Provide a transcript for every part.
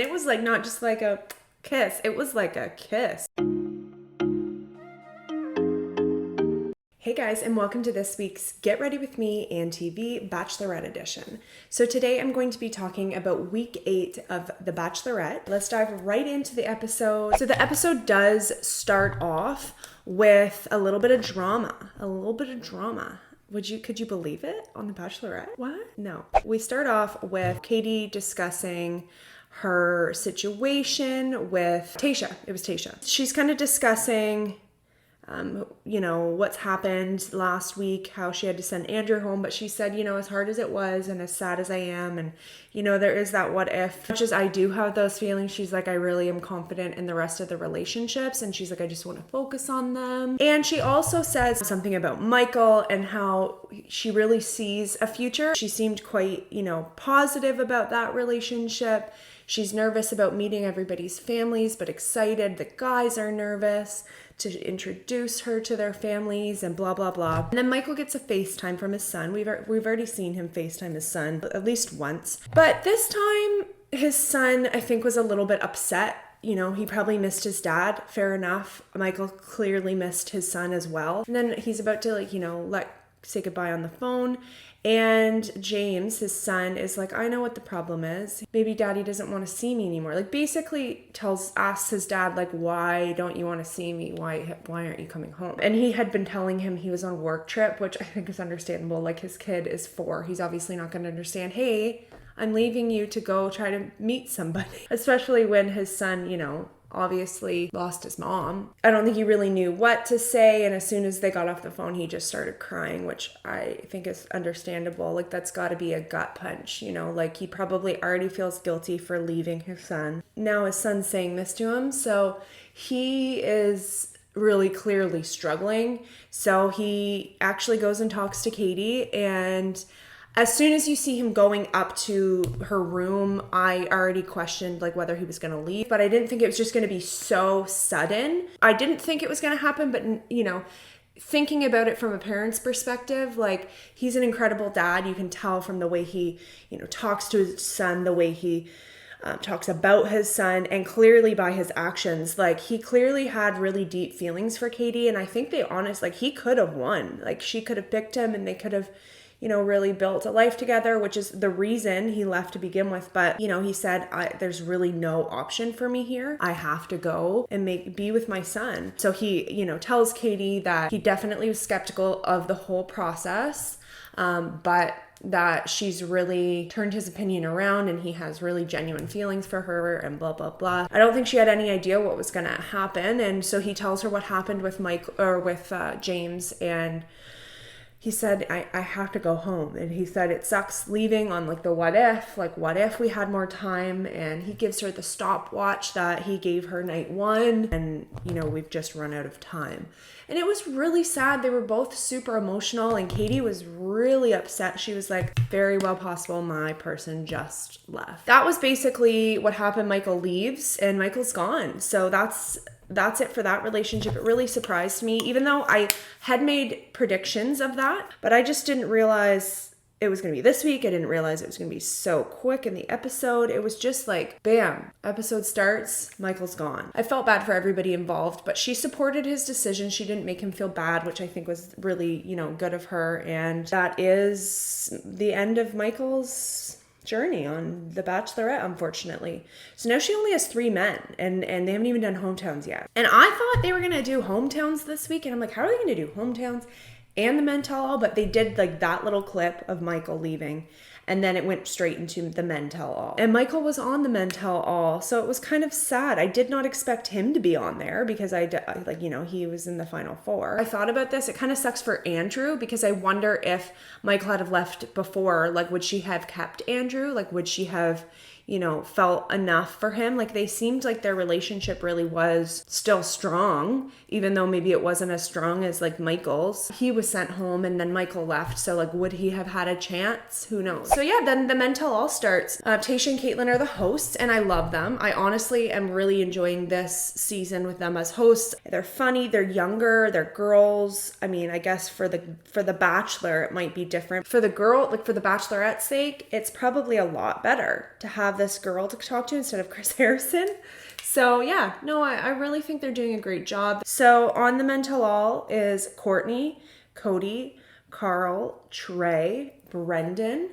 It was like not just like a kiss, it was like a kiss. Hey guys, and welcome to this week's Get Ready With Me and TV Bachelorette edition. So today I'm going to be talking about week 8 of The Bachelorette. Let's dive right into the episode. So the episode does start off with a little bit of drama. Could you believe it on The Bachelorette? What? No. We start off with Katie discussing her situation with Tayshia. It was Tayshia. She's kind of discussing what's happened last week, how she had to send Andrew home, but she said, as hard as it was and as sad as I am, and, there is that what if. As much as I do have those feelings, she's like, I really am confident in the rest of the relationships, and she's like, I just want to focus on them. And she also says something about Michael and how she really sees a future. She seemed quite, positive about that relationship. She's nervous about meeting everybody's families, but excited. The guys are nervous to introduce her to their families and blah, blah, blah. And then Michael gets a FaceTime from his son. We've already seen him FaceTime his son at least once. But this time, his son, I think, was a little bit upset. He probably missed his dad. Fair enough. Michael clearly missed his son as well. And then he's about to, say goodbye on the phone. And James, his son, is like, I know what the problem is. Maybe daddy doesn't want to see me anymore. Basically asks his dad, why don't you want to see me? Why aren't you coming home? And he had been telling him he was on a work trip, which I think is understandable. His kid is 4. He's obviously not going to understand, hey, I'm leaving you to go try to meet somebody. Especially when his son, obviously lost his mom. I don't think he really knew what to say, and as soon as they got off the phone, he just started crying, which I think is understandable. That's got to be a gut punch, he probably already feels guilty for leaving his son. Now his son's saying this to him, so he is really clearly struggling. So he actually goes and talks to Katie, and as soon as you see him going up to her room, I already questioned whether he was going to leave, but I didn't think it was just going to be so sudden. I didn't think it was going to happen, but thinking about it from a parent's perspective, he's an incredible dad. You can tell from the way he, talks to his son, the way he talks about his son, and clearly by his actions, he clearly had really deep feelings for Katie. And I think he could have won. She could have picked him and they could have really built a life together, which is the reason he left to begin with. But, he said, there's really no option for me here. I have to go and be with my son. So he, tells Katie that he definitely was skeptical of the whole process, but that she's really turned his opinion around and he has really genuine feelings for her and blah, blah, blah. I don't think she had any idea what was going to happen. And so he tells her what happened with James, and he said, I have to go home. And he said, it sucks leaving on the what if we had more time? And he gives her the stopwatch that he gave her night 1. And, we've just run out of time. And it was really sad. They were both super emotional, and Katie was really upset. She was like, very well possible my person just left. That was basically what happened. Michael leaves and Michael's gone. So that's it for that relationship. It really surprised me, even though I had made predictions of that, but I just didn't realize it was going to be this week. I didn't realize it was going to be so quick in the episode. It was just bam, episode starts, Michael's gone. I felt bad for everybody involved, but she supported his decision. She didn't make him feel bad, which I think was really, good of her. And that is the end of Michael's journey on The Bachelorette, unfortunately. So now she only has 3 men, and they haven't even done hometowns yet. And I thought they were going to do hometowns this week, and I'm like, how are they going to do hometowns and the men tell all? But they did that little clip of Michael leaving, and then it went straight into the men tell all. And Michael was on the men tell all, so it was kind of sad. I did not expect him to be on there because he was in the final 4. I thought about this. It kind of sucks for Andrew because I wonder if Michael had have left before, would she have kept Andrew? Would she have, felt enough for him? They seemed like their relationship really was still strong, even though maybe it wasn't as strong as Michael's. He was sent home and then Michael left. So would he have had a chance? Who knows? So yeah, then the men tell all starts. Tayshia and CATRICE are the hosts, and I love them. I honestly am really enjoying this season with them as hosts. They're funny, they're younger, they're girls. I mean, I guess for the Bachelor, it might be different. For the girl, for the Bachelorette's sake, it's probably a lot better to have this girl to talk to instead of Chris Harrison. So yeah, no, I really think they're doing a great job. So on the men tell all is Courtney, Cody, Carl, Trey, Brendan,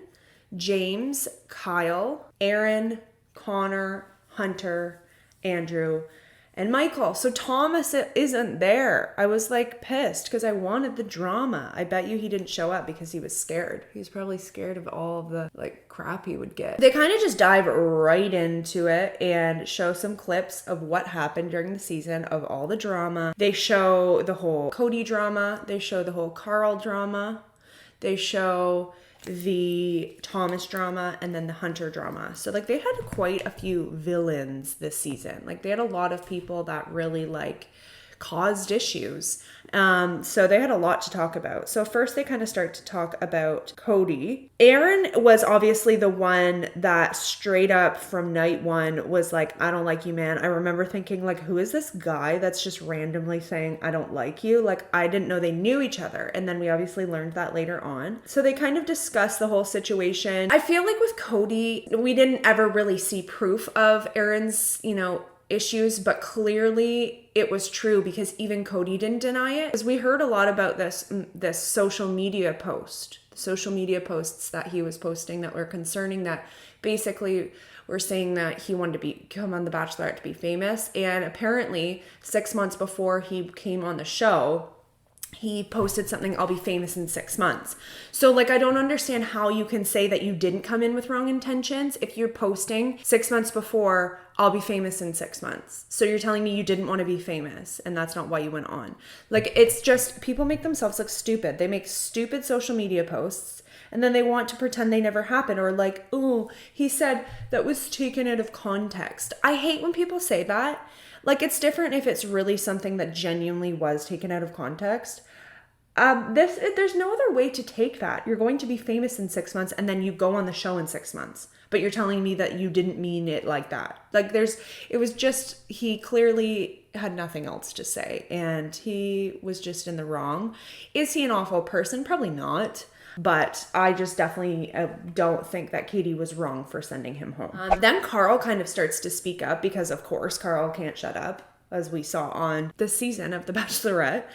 James, Kyle, Aaron, Connor, Hunter, Andrew, and Michael. So Thomas isn't there. I was like pissed because I wanted the drama. I bet you he didn't show up because he was scared. He was probably scared of all of the like crap he would get. They kind of just dive right into it and show some clips of what happened during the season, of all the drama. They show the whole Cody drama. They show the whole Carl drama. They show the Thomas drama and then the Hunter drama. So like they had quite a few villains this season. Like they had a lot of people that really like caused issues. So they had a lot to talk about. So first they kind of start to talk about Cody. Aaron was obviously the one that straight up from night one was like, I don't like you, man. I remember thinking like, who is this guy that's just randomly saying, I don't like you? Like I didn't know they knew each other. And then we obviously learned that later on. So they kind of discuss the whole situation. I feel like with Cody, we didn't ever really see proof of Aaron's, issues, but clearly it was true because even Cody didn't deny it. Because we heard a lot about this social media posts that he was posting that were concerning, that basically were saying that he wanted to come on The Bachelorette to be famous. And apparently 6 months before he came on the show, he posted something, I'll be famous in 6 months. So like, I don't understand how you can say that you didn't come in with wrong intentions if you're posting 6 months before, I'll be famous in 6 months. So you're telling me you didn't want to be famous and that's not why you went on. Like, it's just, people make themselves look stupid. They make stupid social media posts and then they want to pretend they never happened, or like, oh, he said that was taken out of context. I hate when people say that. Like, it's different if it's really something that genuinely was taken out of context. There's no other way to take that. You're going to be famous in 6 months and then you go on the show in 6 months. But you're telling me that you didn't mean it like that. Like it was just, he clearly had nothing else to say and he was just in the wrong. Is he an awful person? Probably not. But I just definitely don't think that Katie was wrong for sending him home. Then Carl kind of starts to speak up because, of course, Carl can't shut up, as we saw on this season of The Bachelorette.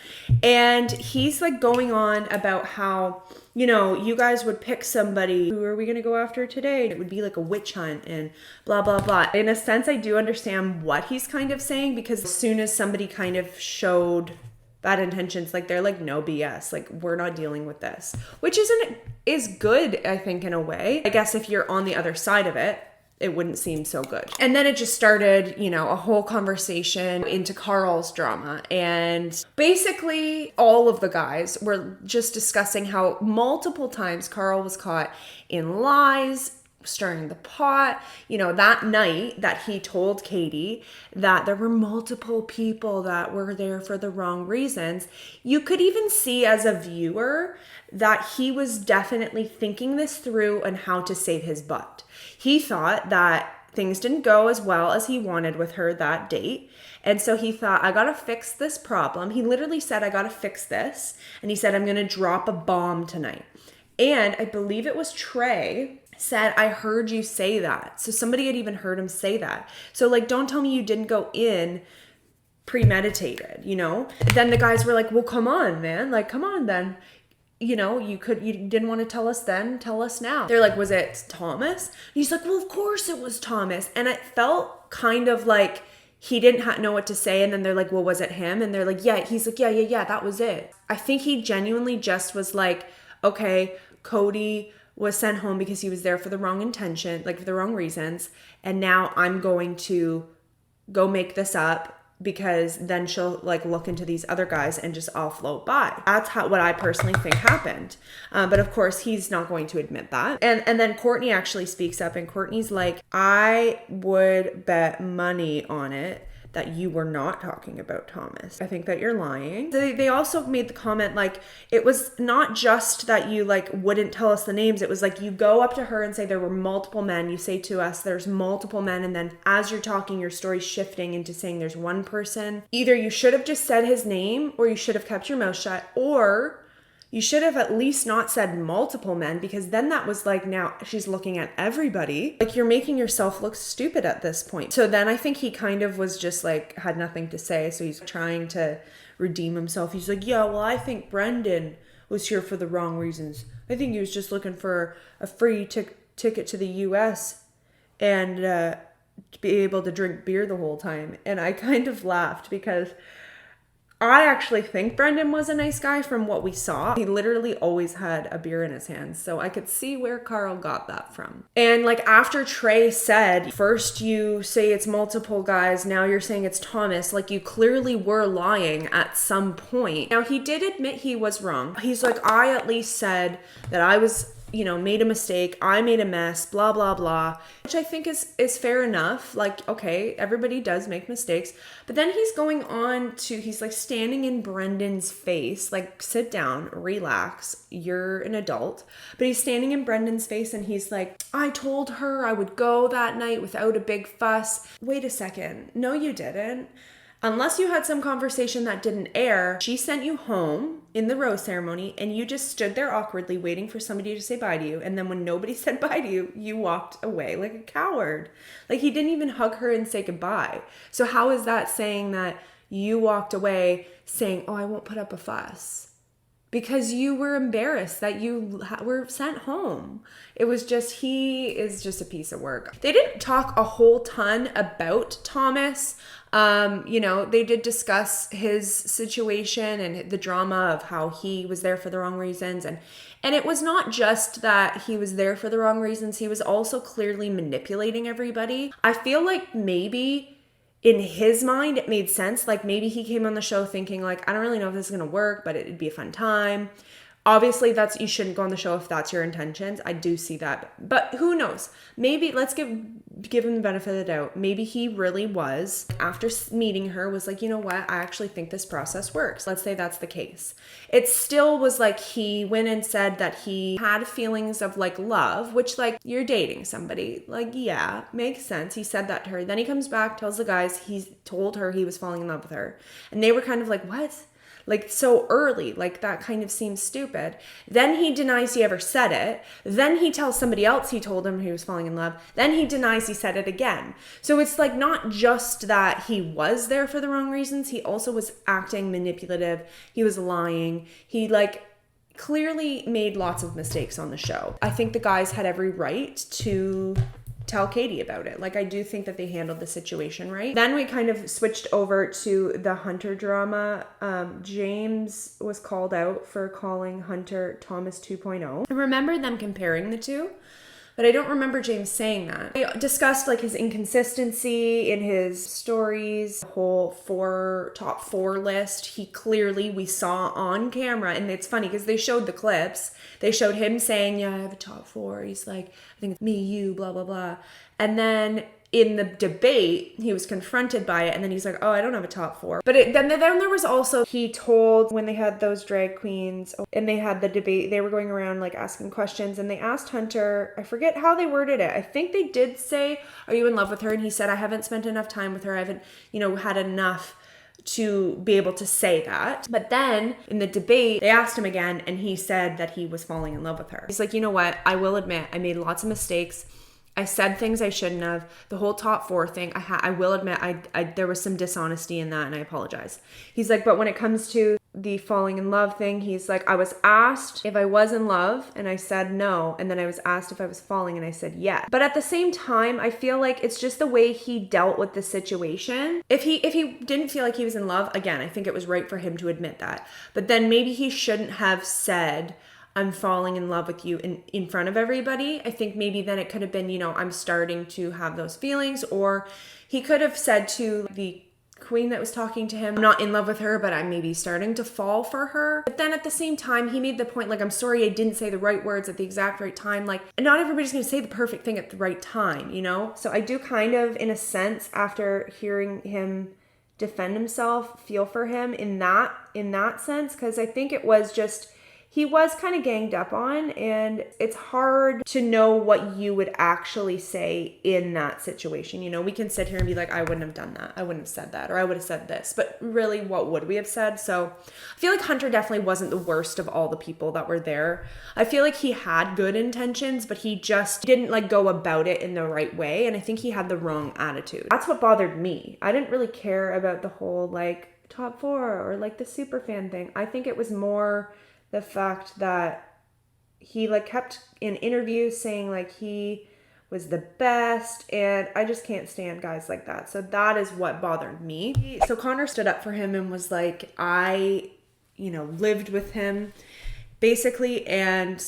And he's like going on about how, you guys would pick somebody. Who are we going to go after today? It would be like a witch hunt and blah, blah, blah. In a sense, I do understand what he's kind of saying, because as soon as somebody kind of showed bad intentions, like they're like, no BS, like we're not dealing with this, which is good, I think, in a way. I guess if you're on the other side of it, it wouldn't seem so good. And then it just started, a whole conversation into Carl's drama. And basically all of the guys were just discussing how multiple times Carl was caught in lies, stirring the pot. That night that he told Katie that there were multiple people that were there for the wrong reasons, you could even see as a viewer that he was definitely thinking this through and how to save his butt. He thought that things didn't go as well as he wanted with her that date. And so he thought, I gotta fix this problem. He literally said, I gotta fix this. And he said, I'm gonna drop a bomb tonight. And I believe it was Trey said, I heard you say that. So somebody had even heard him say that. So like, don't tell me you didn't go in premeditated, Then the guys were like, well, come on, man. Like, come on then. You didn't want to tell us then, tell us now. They're like, was it Thomas? And he's like, well, of course it was Thomas. And it felt kind of like he didn't know what to say. And then they're like, well, was it him? And they're like, yeah. He's like, yeah, that was it. I think he genuinely just was like, okay, Cody was sent home because he was there for the wrong intention, like for the wrong reasons. And now I'm going to go make this up, because then she'll like look into these other guys and just all float by. That's what I personally think happened. But of course he's not going to admit that. And then Courtney actually speaks up, and Courtney's like, I would bet money on it that you were not talking about Thomas. I think that you're lying. They also made the comment like, it was not just that you like wouldn't tell us the names. It was like, you go up to her and say there were multiple men. You say to us, there's multiple men. And then as you're talking, your story's shifting into saying there's one person. Either you should have just said his name, or you should have kept your mouth shut, or You should have at least not said multiple men, because then that was like, now she's looking at everybody. Like, you're making yourself look stupid at this point. So then I think he kind of was just like, had nothing to say. So he's trying to redeem himself. He's like, yeah, well, I think Brendan was here for the wrong reasons. I think he was just looking for a free ticket to the US and to be able to drink beer the whole time. And I kind of laughed because I actually think Brendan was a nice guy from what we saw. He literally always had a beer in his hands. So I could see where Carl got that from. And like after Trey said, first you say it's multiple guys, now you're saying it's Thomas, like you clearly were lying at some point. Now he did admit he was wrong. He's like, I at least said that I was, you know, made a mistake, I made a mess, blah, blah, blah, which I think is fair enough. Like, okay, everybody does make mistakes. But then he's going on to, he's like standing in Brendan's face, like, sit down, relax, you're an adult. But he's standing in Brendan's face and he's like, I told her I would go that night without a big fuss. Wait a second. No, you didn't. Unless you had some conversation that didn't air, she sent you home in the rose ceremony and you just stood there awkwardly waiting for somebody to say bye to you. And then when nobody said bye to you, you walked away like a coward. Like, he didn't even hug her and say goodbye. So how is that saying that you walked away saying, oh, I won't put up a fuss? Because you were embarrassed that you were sent home. It was just, he is just a piece of work. They didn't talk a whole ton about Thomas. You know, they did discuss his situation and the drama of how he was there for the wrong reasons. And it was not just that he was there for the wrong reasons. He was also clearly manipulating everybody. I feel like maybe in his mind, it made sense. Like, maybe he came on the show thinking like, I don't really know if this is going to work, but it'd be a fun time. Obviously, you shouldn't go on the show if that's your intentions. I do see that. But who knows? Maybe, let's give him the benefit of the doubt. Maybe he really was, after meeting her, was like, you know what? I actually think this process works. Let's say that's the case. It still was like he went and said that he had feelings of like love, which, like, you're dating somebody. Like, yeah, makes sense. He said that to her. Then he comes back, tells the guys he told her he was falling in love with her. And they were kind of like, what? Like, so early, like, that kind of seems stupid. Then he denies he ever said it. Then he tells somebody else he told him he was falling in love. Then he denies he said it again. So it's like not just that he was there for the wrong reasons. He also was acting manipulative. He was lying. He like clearly made lots of mistakes on the show. I think the guys had every right to tell Katie about it. Like, I do think that they handled the situation right. Then we kind of switched over to the Hunter drama. James was called out for calling Hunter Thomas 2.0. I remember them comparing the two, but I don't remember James saying that. They discussed like his inconsistency in his stories, the whole top four list. He clearly, we saw on camera, and it's funny because they showed the clips. They showed him saying, yeah, I have a top four. He's like, I think it's me, you, blah, blah, blah. And then in the debate, he was confronted by it, and then he's like, oh, I don't have a top four. But then there was also, he told, when they had those drag queens and they had the debate, they were going around like asking questions, and they asked Hunter, I forget how they worded it. I think they did say, are you in love with her? And he said, I haven't spent enough time with her. I haven't, had enough to be able to say that. But then in the debate, they asked him again, and he said that he was falling in love with her. He's like, you know what? I will admit, I made lots of mistakes. I said things I shouldn't have. The whole top four thing, I will admit, there was some dishonesty in that, and I apologize. He's like, but when it comes to the falling in love thing, he's like, I was asked if I was in love, and I said no, and then I was asked if I was falling, and I said yes. But at the same time, I feel like it's just the way he dealt with the situation. If he didn't feel like he was in love, again, I think it was right for him to admit that. But then maybe he shouldn't have said, I'm falling in love with you in front of everybody. I think maybe then it could have been, I'm starting to have those feelings. Or he could have said to the queen that was talking to him, I'm not in love with her, but I'm maybe starting to fall for her. But then at the same time, he made the point, like, I'm sorry I didn't say the right words at the exact right time. Like, not everybody's going to say the perfect thing at the right time, So I do kind of, in a sense, after hearing him defend himself, feel for him in that sense, because I think it was just, he was kind of ganged up on, and it's hard to know what you would actually say in that situation. You know, we can sit here and be like, I wouldn't have done that. I wouldn't have said that, or I would have said this, but really, what would we have said? So I feel like Hunter definitely wasn't the worst of all the people that were there. I feel like he had good intentions, but he just didn't like go about it in the right way. And I think he had the wrong attitude. That's what bothered me. I didn't really care about the whole like top 4 or like the super fan thing. I think it was more the fact that he like kept in interviews saying like he was the best, and I just can't stand guys like that. So that is what bothered me. So Connor stood up for him and was like, I, you know, lived with him basically, and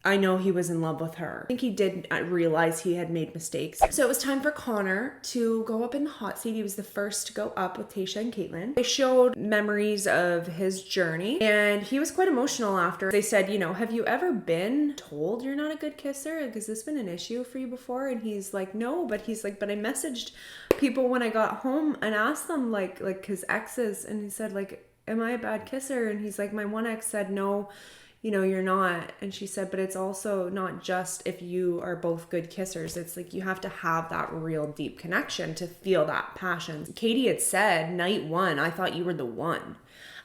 I know he was in love with her. I think he did realize he had made mistakes. So it was time for Connor to go up in the hot seat. He was the first to go up with Tayshia and CATRICE. They showed memories of his journey, and he was quite emotional after. They said, you know, have you ever been told you're not a good kisser? Like, has this been an issue for you before? And he's like, no, but he's like, but I messaged people when I got home and asked them like his exes, and he said like, am I a bad kisser? And he's like, my one ex said no, you know, you're not. And she said, but it's also not just if you are both good kissers. It's like you have to have that real deep connection to feel that passion. Katie had said, night 1, I thought you were the one.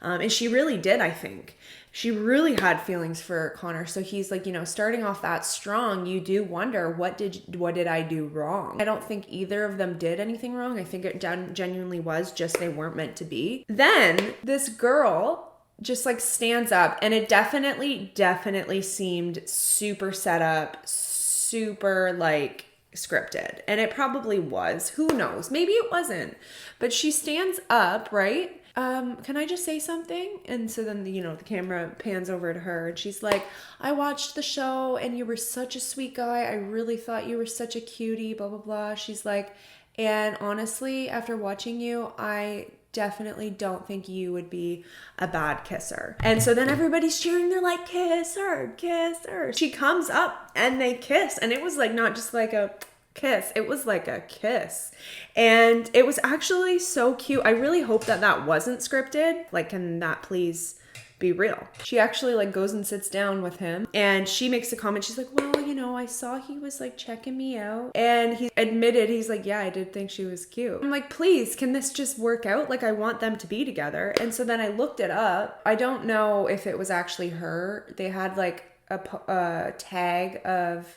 And she really did, I think. She really had feelings for Connor. So he's like, you know, starting off that strong, you do wonder, what did I do wrong? I don't think either of them did anything wrong. I think it genuinely was just they weren't meant to be. Then this girl just like stands up, and it definitely seemed super set up, super like scripted. And it probably was. Who knows? Maybe it wasn't. But she stands up, right? Can I just say something? And so then, you know, the camera pans over to her and she's like, I watched the show and you were such a sweet guy. I really thought you were such a cutie, blah, blah, blah. She's like, and honestly, after watching you, I definitely don't think you would be a bad kisser. And so then everybody's cheering. They're like, kiss her, kiss her. She comes up and they kiss. And it was like, not just like a kiss, it was like a kiss. And it was actually so cute. I really hope that that wasn't scripted. Like, can that please be real? She actually like goes and sits down with him, and she makes a comment. She's like, well, you know, I saw he was like checking me out, and he admitted, he's like, yeah, I did think she was cute. I'm like, please, can this just work out? Like, I want them to be together. And so then I looked it up. I don't know if it was actually her. They had like a tag of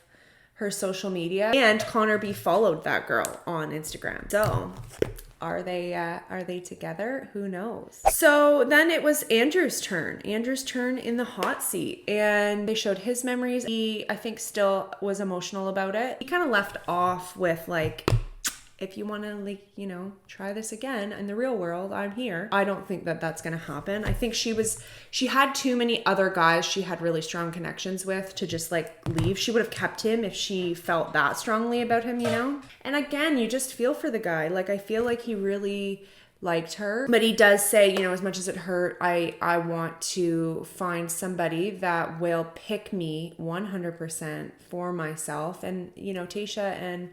her social media, and Connor B followed that girl on Instagram. So are they together? Who knows? So then it was Andrew's turn in the hot seat, and they showed his memories. He, I think, still was emotional about it. He kind of left off with like, if you want to, like, you know, try this again in the real world, I'm here. I don't think that that's going to happen. I think she had too many other guys she had really strong connections with to just like leave. She would have kept him if she felt that strongly about him, you know? And again, you just feel for the guy. Like, I feel like he really liked her, but he does say, you know, as much as it hurt, I want to find somebody that will pick me 100% for myself. And, you know, Tayshia and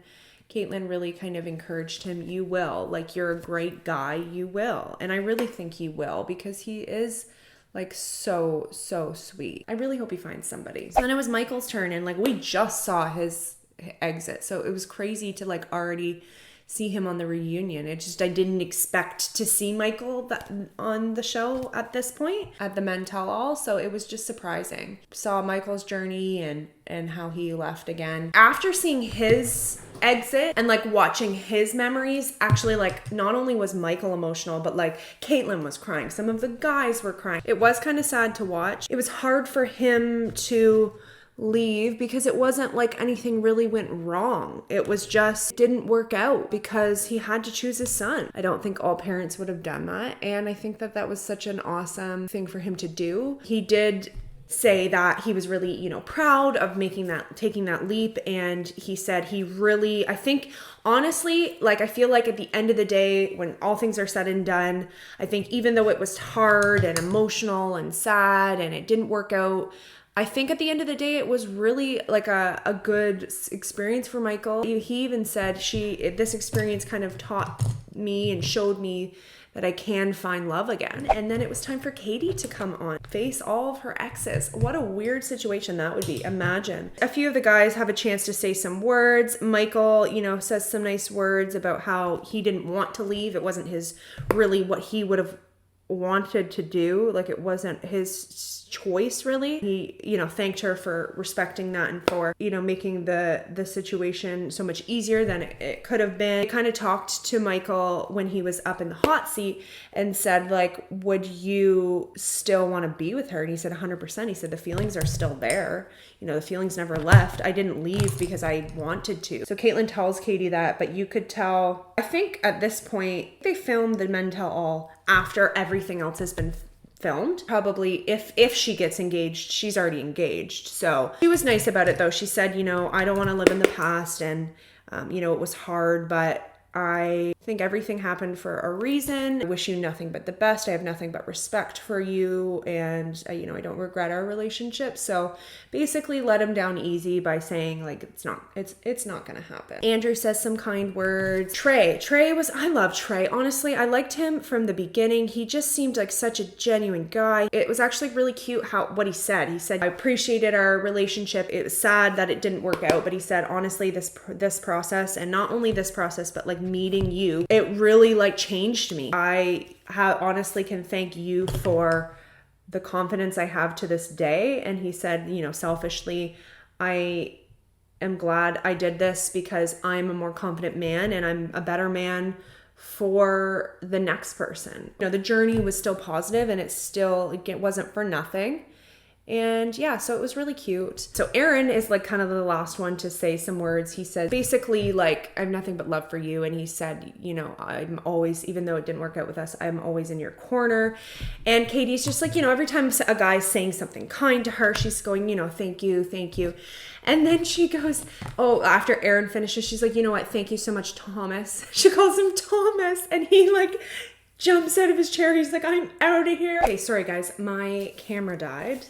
CATRICE really kind of encouraged him. You will. Like, you're a great guy. You will. And I really think he will, because he is like so sweet. I really hope he finds somebody. So then it was Michael's turn, and like we just saw his exit. So it was crazy to like already see him on the reunion. It just, I didn't expect to see Michael on the show at this point, at the Men Tell All. So it was just surprising. Saw Michael's journey and how he left again. After seeing his exit and like watching his memories, actually, like, not only was Michael emotional, but like CATRICE was crying. Some of the guys were crying. It was kind of sad to watch. It was hard for him to leave because it wasn't like anything really went wrong. It was just didn't work out because he had to choose his son. I don't think all parents would have done that, and I think that that was such an awesome thing for him to do. He did say that he was really, you know, proud of taking that leap, and he said he really, I think, honestly, like, I feel like at the end of the day, when all things are said and done, I think even though it was hard and emotional and sad and it didn't work out, I think at the end of the day, it was really like a good experience for Michael. He even said this experience kind of taught me and showed me that I can find love again. And then it was time for Katie to come on, face all of her exes. What a weird situation that would be. Imagine. A few of the guys have a chance to say some words. Michael, you know, says some nice words about how he didn't want to leave. It wasn't his really what he would have wanted to do. Like, it wasn't his choice really. He, you know, thanked her for respecting that and for, you know, making the situation so much easier than it could have been. He kind of talked to Michael when he was up in the hot seat and said, like, would you still want to be with her? And he said 100%. He said the feelings are still there. You know, the feelings never left. I didn't leave because I wanted to. So Caitlyn tells Katie that, but you could tell, I think at this point, they filmed the Men Tell All after everything else has been filmed. Probably if she gets engaged, she's already engaged. So she was nice about it though. She said, you know, I don't want to live in the past, and you know, it was hard, but I think everything happened for a reason. I wish you nothing but the best. I have nothing but respect for you, and you know, I don't regret our relationship. So basically let him down easy by saying, like, it's not gonna happen. Andrew says some kind words. Trey was, I love Trey. Honestly, I liked him from the beginning. He just seemed like such a genuine guy. It was actually really cute what he said. He said, I appreciated our relationship. It was sad that it didn't work out, but he said, honestly, this process, and not only this process, but like meeting you, it really like changed me. I honestly can thank you for the confidence I have to this day. And he said, you know, selfishly, I am glad I did this because I'm a more confident man and I'm a better man for the next person. You know, the journey was still positive, and it wasn't for nothing. And yeah, so it was really cute. So Aaron is like kind of the last one to say some words. He said basically like, I have nothing but love for you. And he said, you know, I'm always, even though it didn't work out with us, I'm always in your corner. And Katie's just like, you know, every time a guy's saying something kind to her, she's going, you know, thank you, thank you. And then she goes, oh, after Aaron finishes, she's like, you know what? Thank you so much, Thomas. She calls him Thomas, and he like jumps out of his chair. He's like, I'm out of here. Okay, sorry guys, my camera died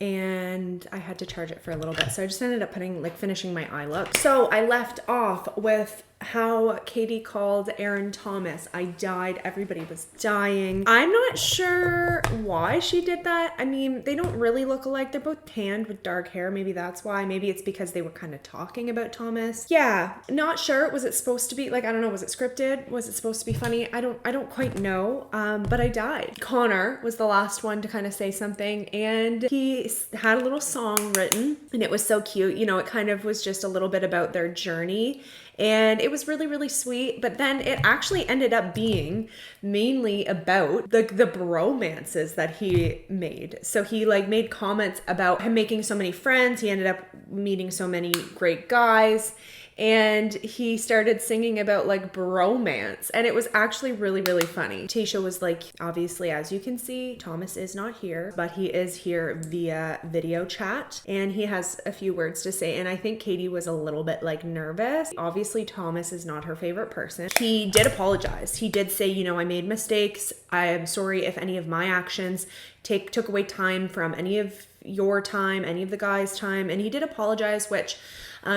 and I had to charge it for a little bit. So I just ended up finishing my eye look. So I left off with how Katie called Aaron Thomas. I died. Everybody was dying. I'm not sure why she did that. I mean, they don't really look alike. They're both tanned with dark hair. Maybe that's why. Maybe it's because they were kind of talking about Thomas. Yeah, not sure. Was it supposed to be like, I don't know, was it scripted? Was it supposed to be funny? I don't quite know. But I died. Connor was the last one to kind of say something, and he had a little song written, and it was so cute. You know, it kind of was just a little bit about their journey. And it was really, really sweet. But then it actually ended up being mainly about the bromances that he made. So he like made comments about him making so many friends. He ended up meeting so many great guys. And he started singing about like bromance, and it was actually really, really funny. Tasha was like, obviously, as you can see, Thomas is not here, but he is here via video chat, and he has a few words to say. And I think Katie was a little bit like nervous. Obviously, Thomas is not her favorite person. He did apologize. He did say, you know, I made mistakes. I am sorry if any of my actions took away time from any of your time, any of the guys' time. And he did apologize, which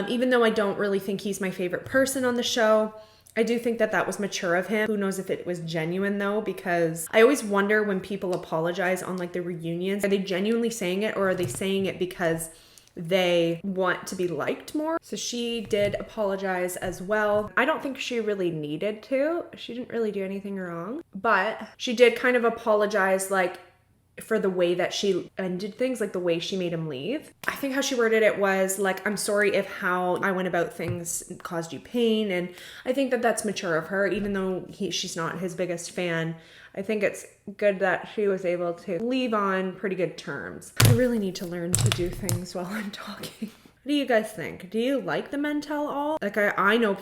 even though I don't really think he's my favorite person on the show, I do think that was mature of him. Who knows if it was genuine though, because I always wonder when people apologize on like the reunions, are they genuinely saying it, or are they saying it because they want to be liked more? So she did apologize as well. I don't think she really needed to. She didn't really do anything wrong, but she did kind of apologize like for the way that she ended things, like the way she made him leave. I think how she worded it was like, I'm sorry if how I went about things caused you pain. And I think that that's mature of her, even though she's not his biggest fan. I think it's good that she was able to leave on pretty good terms. I really need to learn to do things while I'm talking. What do you guys think? Do you like the Men Tell All? Like I know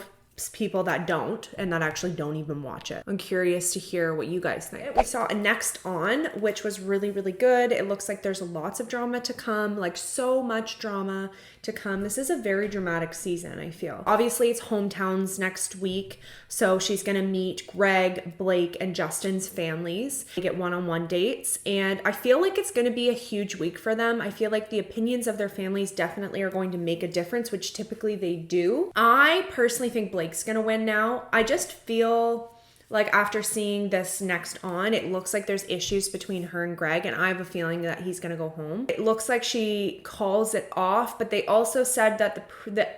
people that don't, and that actually don't even watch it. I'm curious to hear what you guys think. We saw a Next On, which was really, really good. It looks like there's lots of drama to come, like so much drama to come. This is a very dramatic season, I feel. Obviously, it's hometowns next week, so she's gonna meet Greg, Blake, and Justin's families. They get one-on-one dates, and I feel like it's gonna be a huge week for them. I feel like the opinions of their families definitely are going to make a difference, which typically they do. I personally think Blake's gonna win now. I just feel like after seeing this next on, it looks like there's issues between her and Greg, and I have a feeling that he's gonna go home. It looks like she calls it off, but they also said that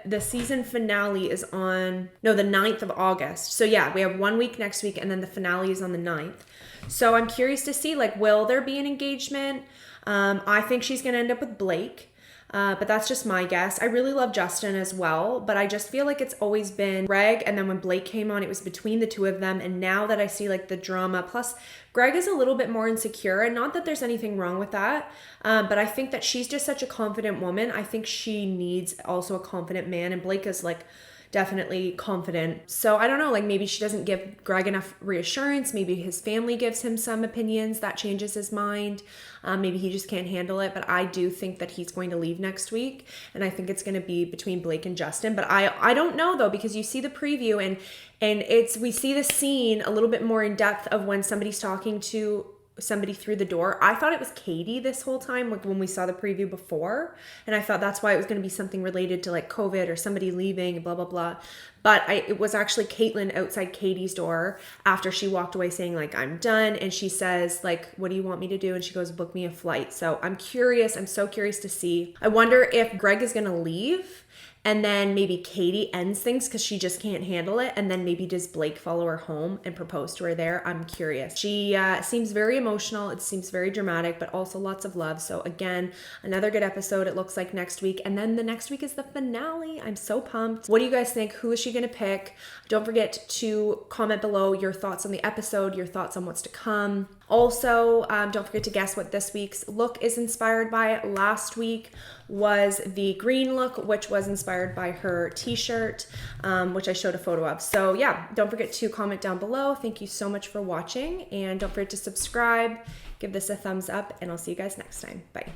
the season finale is on, no, the 9th of August. So yeah, we have 1 week next week, and then the finale is on the 9th. So I'm curious to see, like, will there be an engagement? I think she's gonna end up with Blake. But that's just my guess. I really love Justin as well, but I just feel like it's always been Greg, and then when Blake came on, it was between the two of them, and now that I see like the drama, plus Greg is a little bit more insecure, and not that there's anything wrong with that, but I think that she's just such a confident woman. I think she needs also a confident man, and Blake is like definitely confident. So I don't know, like maybe she doesn't give Greg enough reassurance. Maybe his family gives him some opinions that changes his mind. Maybe he just can't handle it. But I do think that he's going to leave next week, and I think it's going to be between Blake and Justin. But I don't know though, because you see the preview, and we see the scene a little bit more in depth of when somebody's talking to somebody through the door. I thought it was Katie this whole time, like when we saw the preview before, and I thought that's why it was going to be something related to like COVID or somebody leaving, blah blah blah. But it was actually CATRICE outside Katie's door after she walked away saying like, I'm done, and she says like, what do you want me to do? And she goes, book me a flight. So I'm curious, I'm so curious to see. I wonder if Greg is going to leave, and then maybe Katie ends things because she just can't handle it. And then maybe does Blake follow her home and propose to her there? I'm curious. She seems very emotional. It seems very dramatic, but also lots of love. So again, another good episode, it looks like next week. And then the next week is the finale. I'm so pumped. What do you guys think? Who is she going to pick? Don't forget to comment below your thoughts on the episode, your thoughts on what's to come. Also, don't forget to guess what this week's look is inspired by. Last week was the green look, which was inspired by her t-shirt, which I showed a photo of. So yeah, don't forget to comment down below. Thank you so much for watching, and don't forget to subscribe, give this a thumbs up, and I'll see you guys next time. Bye.